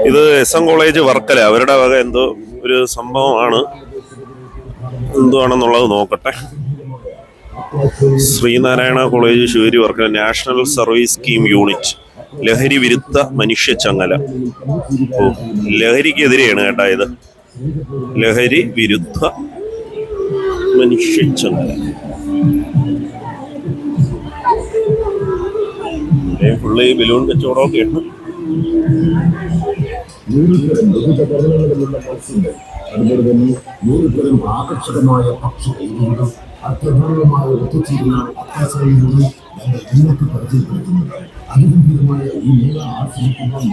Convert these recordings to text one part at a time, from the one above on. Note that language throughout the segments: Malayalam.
ഇത് SM കോളേജ് വർക്കല, അവരുടെ വക എന്തോ ഒരു സംഭവമാണ്. എന്തുവാണെന്നുള്ളത് നോക്കട്ടെ. ശ്രീനാരായണ കോളേജ് ശിവരി Varkala national service scheme unit ലഹരി വിരുദ്ധ മനുഷ്യ ചങ്ങല. ലഹരിക്കെതിരെയാണ് കേട്ടാ ഇത്. ലഹരി വിരുദ്ധ മനുഷ്യ ചങ്ങല. ഫുള്ള് ഈ ബലൂൺ കച്ചവടമൊക്കെ ഉണ്ട്. അതുപോലെ തന്നെ 100 ആകർഷകമായ ഭക്ഷണ അത്യപൂർവമായ ഒത്തുചേരുന്ന അത്യാസനങ്ങളും ഞങ്ങൾ നിങ്ങൾക്ക് പരിചയപ്പെടുത്തുന്നത്. അതിഗംഭീരമായ ഈ മേള ആസ്വദിക്കുമ്പോൾ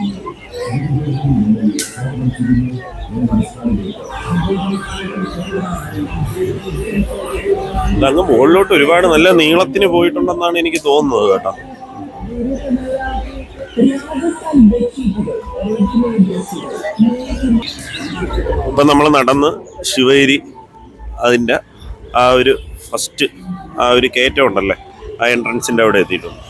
അങ്ങ് മുകളിലോട്ട് ഒരുപാട് നല്ല നീളത്തിന് പോയിട്ടുണ്ടെന്നാണ് എനിക്ക് തോന്നുന്നത് കേട്ടോ. ഇപ്പം നമ്മൾ നടന്ന് ശിവഗിരി അതിൻ്റെ ആ ഒരു ഫസ്റ്റ് ആ ഒരു കയറ്റം ഉണ്ടല്ലേ, ആ എൻട്രൻസിൻ്റെ അവിടെ എത്തിയിട്ടുണ്ട്.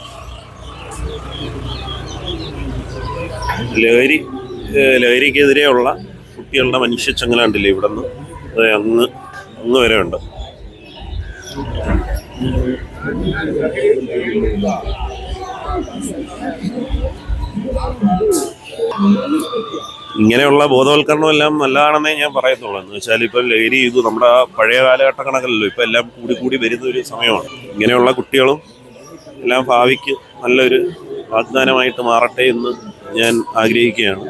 ലഹരിക്കെതിരെയുള്ള കുട്ടികളുടെ മനുഷ്യച്ചങ്ങല ഉണ്ടല്ലേ, ഇവിടെ നിന്ന് അങ്ങ് വരെ ഉണ്ട്. ഇങ്ങനെയുള്ള ബോധവൽക്കരണം എല്ലാം നല്ലതാണെന്നേ ഞാൻ പറയത്തുള്ളൂ. എന്ന് വെച്ചാൽ ഇപ്പം ലഹരി ഇത് നമ്മുടെ പഴയ കാലഘട്ട കണക്കല്ലല്ലോ, ഇപ്പം എല്ലാം കൂടി വരുന്ന ഒരു സമയമാണ്. ഇങ്ങനെയുള്ള കുട്ടികളും എല്ലാം ഭാവിക്ക് നല്ലൊരു വാഗ്ദാനമായിട്ട് മാറട്ടെ എന്ന് ഞാൻ ആഗ്രഹിക്കുകയാണ്.